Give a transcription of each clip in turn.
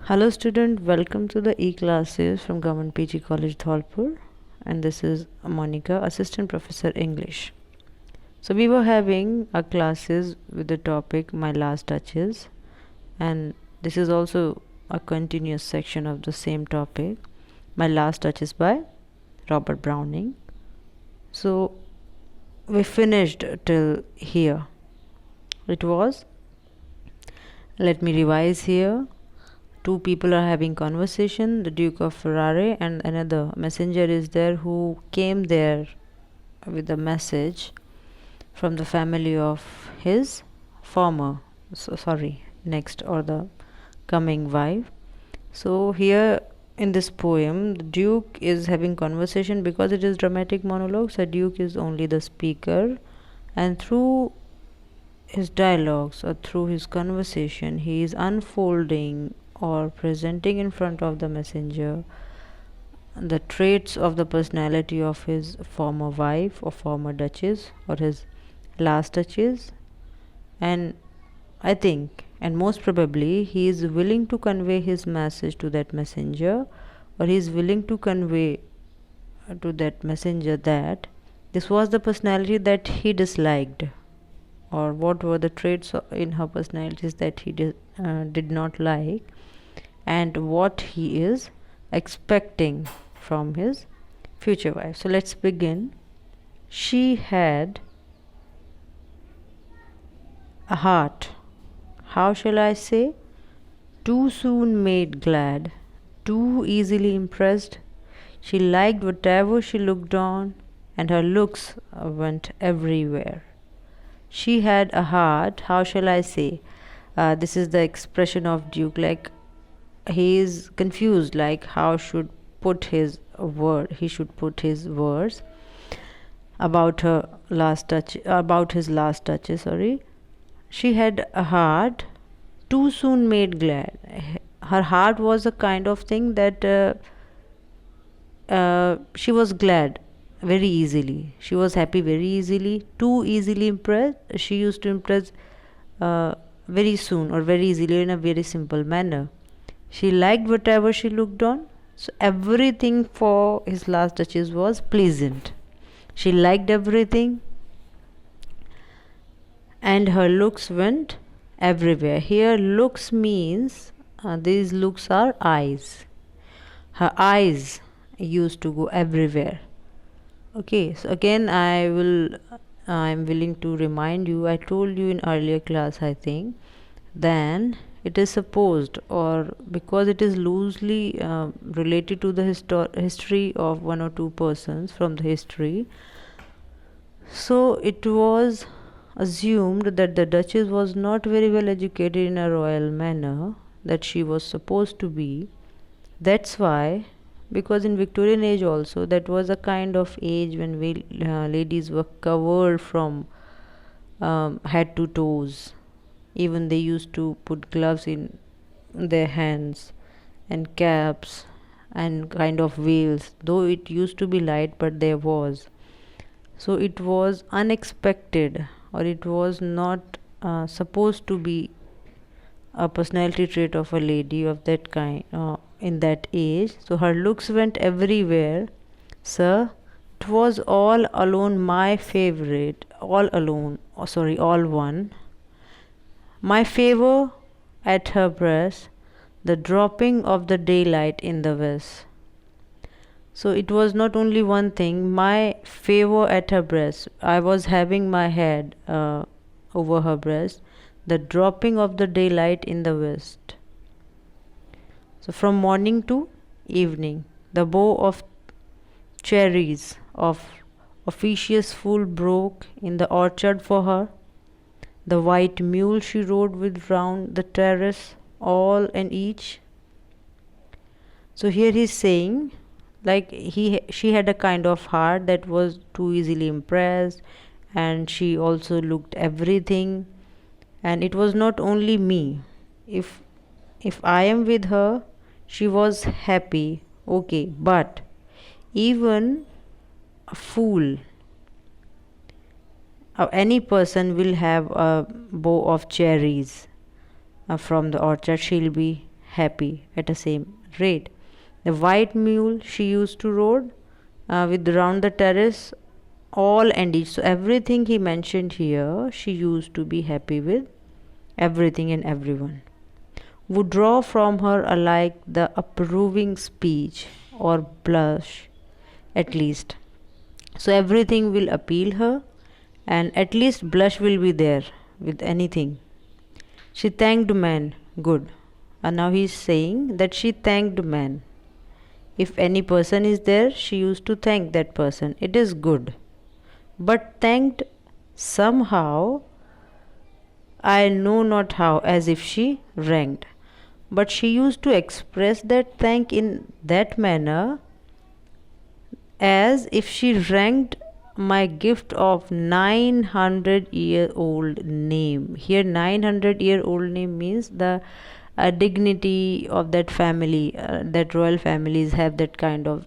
Hello student, welcome to the e-classes from Government PG College Dholpur, and this is Monica, Assistant Professor English. So we were having our classes with the topic My Last Touches, and this is also a continuous section of the same topic, My Last Touches by Robert Browning. So we finished till here. It was, let me revise here. Two people are having conversation, the Duke of Ferrari and another messenger is there who came there with a message from the family of his next or the coming wife. So here in this poem, the Duke is having conversation because it is dramatic monologue, so Duke is only the speaker, and through his dialogues or through his conversation he is unfolding or presenting in front of the messenger the traits of the personality of his former wife or former duchess or his last duchess. And I think, and most probably, he is willing to convey his message to that messenger, or he is willing to convey to that messenger that this was the personality that he disliked, or what were the traits in her personalities that he did not like, and what he is expecting from his future wife. So let's begin. She had a heart, how shall I say, too soon made glad, too easily impressed. She liked whatever she looked on, and her looks went everywhere. She had a heart, how shall I say, this is the expression of Duke, like he is confused, like how should put his word, he should put his words about her last touch, about his last touches, sorry. She had a heart too soon made glad. Her heart was a kind of thing that she was glad very easily. She was happy very easily, too easily impressed. She used to impress very soon or very easily in a very simple manner. She liked whatever she looked on, so everything for his last duchess was pleasant. She liked everything, and her looks went everywhere. Here, looks means these looks are eyes. Her eyes used to go everywhere. Okay, so again, I'm willing to remind you. I told you in earlier class, I think, then it is supposed, or because it is loosely related to the history of one or two persons from the history, so it was assumed that the duchess was not very well educated in a royal manner that she was supposed to be. That's why, because in Victorian age also, that was a kind of age when ladies were covered from head to toes. Even they used to put gloves in their hands and caps and kind of veils, though it used to be light, but there was. So it was unexpected, or it was not supposed to be a personality trait of a lady of that kind in that age. So her looks went everywhere. Sir, it was all alone my favorite, all alone, all one. My favor at her breast, the dropping of the daylight in the west. So it was not only one thing, my favor at her breast. I was having my head over her breast, the dropping of the daylight in the west. So from morning to evening, the bow of cherries of officious full broke in the orchard for her. The white mule she rode with round the terrace, all and each. So here he's saying, like she had a kind of heart that was too easily impressed, and she also looked everything, and it was not only me. If I am with her, she was happy, okay, but even a fool, any person will have a bow of cherries from the orchard, she'll be happy at the same rate. The white mule she used to rode with round the terrace, all and each. So everything he mentioned here, she used to be happy with everything and everyone. Would draw from her alike the approving speech or blush at least. So everything will appeal her, and at least blush will be there with anything. She thanked man, good. And now he is saying that she thanked man. If any person is there, she used to thank that person. It is good. But thanked somehow, I know not how, as if she ranked. But she used to express that thank in that manner as if she ranked my gift of 900-year-old name. Here 900-year-old name means the dignity of that family, that royal families have that kind of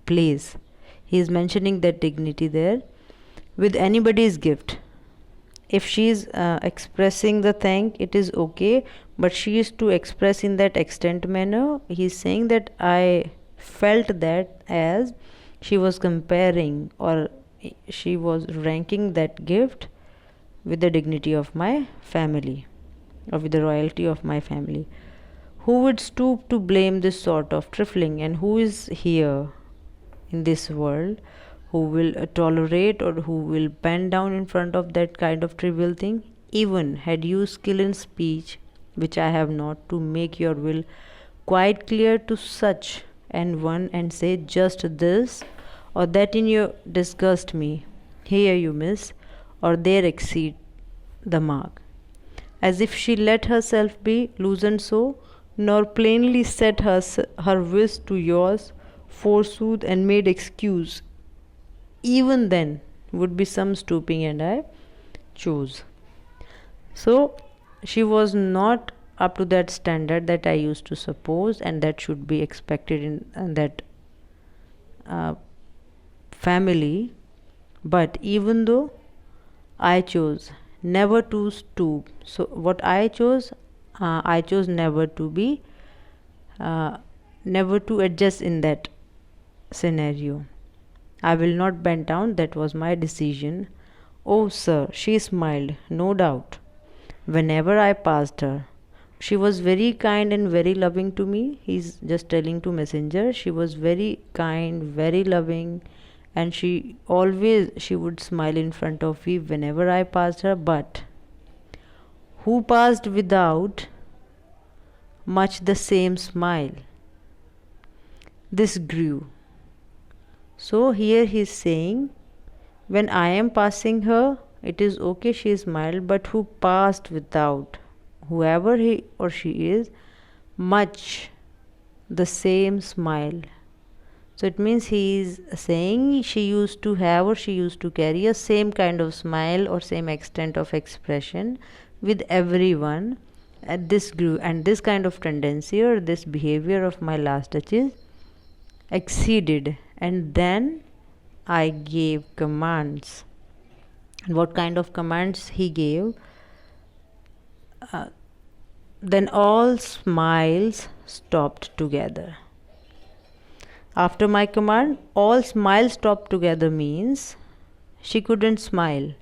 place. He is mentioning that dignity there with anybody's gift. If she is expressing the thank, it is okay, but she is to express in that extent manner. He is saying that I felt that as she was comparing, or she was ranking that gift with the dignity of my family, or with the royalty of my family. Who would stoop to blame this sort of trifling, and who is here in this world who will tolerate or who will bend down in front of that kind of trivial thing? Even had you skill in speech, which I have not, to make your will quite clear to such and one, and say just this or that in your disgust me, here you miss, or there exceed the mark. As if she let herself be loosened so, nor plainly set her wish to yours, forsooth, and made excuse. Even then would be some stooping, and I chose. So she was not up to that standard that I used to suppose, and that should be expected in that family. But even though I chose never to stoop, so what I chose never to be, never to adjust in that scenario. I will not bend down, that was my decision. Oh, sir, she smiled, no doubt, whenever I passed her. She was very kind and very loving to me. He's just telling to messenger, she was very kind, very loving, and she would smile in front of me whenever I passed her. But who passed without much the same smile? This grew. So here he is saying, when I am passing her, it is okay, she smiled, but who passed without, whoever he or she is, much the same smile. So it means he is saying she used to have, or she used to carry a same kind of smile or same extent of expression with everyone. And this grew, and this kind of tendency or this behavior of my last touches exceeded. And then I gave commands. And what kind of commands he gave? Then all smiles stopped together. After my command, all smiles stopped together means she couldn't smile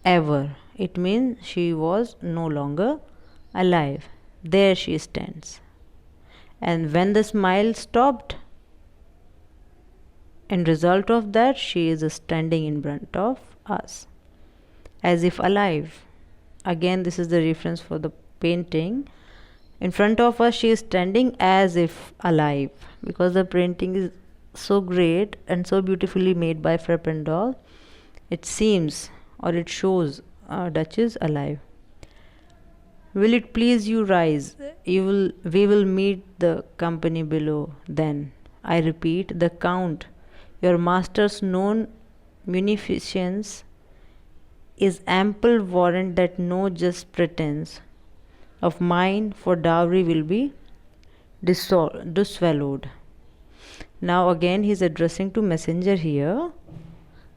ever. It means she was no longer alive. There she stands. And when the smile stopped, in result of that, she is standing in front of us as if alive. Again, this is the reference for the painting. In front of us, she is standing as if alive, because the painting is so great and so beautifully made by Frapendal. It seems, or it shows, Duchess alive. Will it please you rise? We will meet the company below. Then I repeat, the Count, your master's known munificence, is ample warrant that no just pretense of mine for dowry will be diswallowed. Now again he is addressing to messenger here,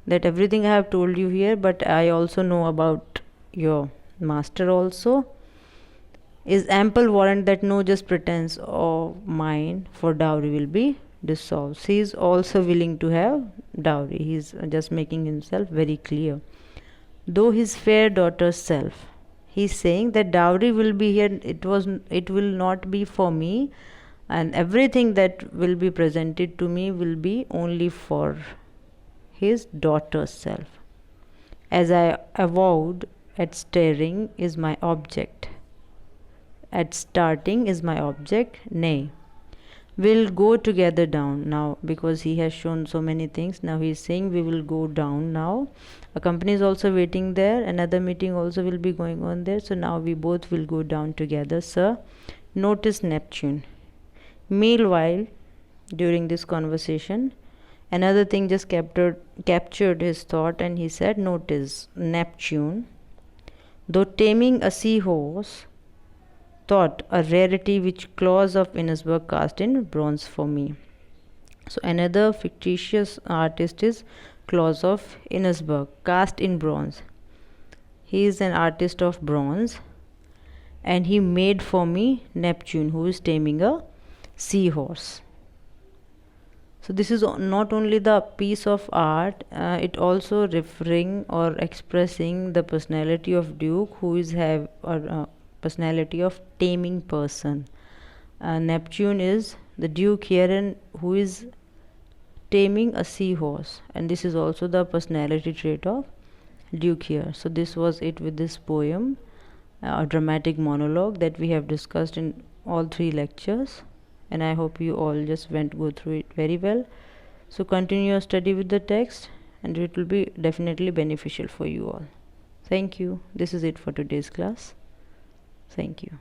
that everything I have told you here, but I also know about your master also. is ample warrant that no just pretense of mine for dowry will be dissolved. He is also willing to have dowry. He is just making himself very clear. Though his fair daughter's self, he is saying that dowry will be here. It will not be for me, and everything that will be presented to me will be only for his daughter's self. As I avowed, at staring is my object. At starting is my object, nay. We'll go together down now, because he has shown so many things. Now he is saying we will go down now. A company is also waiting there. Another meeting also will be going on there. So now we both will go down together, sir. Notice Neptune. Meanwhile, during this conversation, another thing just captured his thought, and he said, notice Neptune, though taming a seahorse, thought a rarity which Claus of Innsbruck cast in bronze for me. So another fictitious artist is Claus of Innsbruck, cast in bronze. He is an artist of bronze, and he made for me Neptune, who is taming a seahorse. So this is not only the piece of art, it also referring or expressing the personality of Duke, who is personality of taming person. Neptune is the Duke here, and who is taming a seahorse, and this is also the personality trait of Duke here. So this was it with this poem, a dramatic monologue that we have discussed in all 3 lectures, and I hope you all just go through it very well. So continue your study with the text, and it will be definitely beneficial for you all. Thank you. This is it for today's class. Thank you.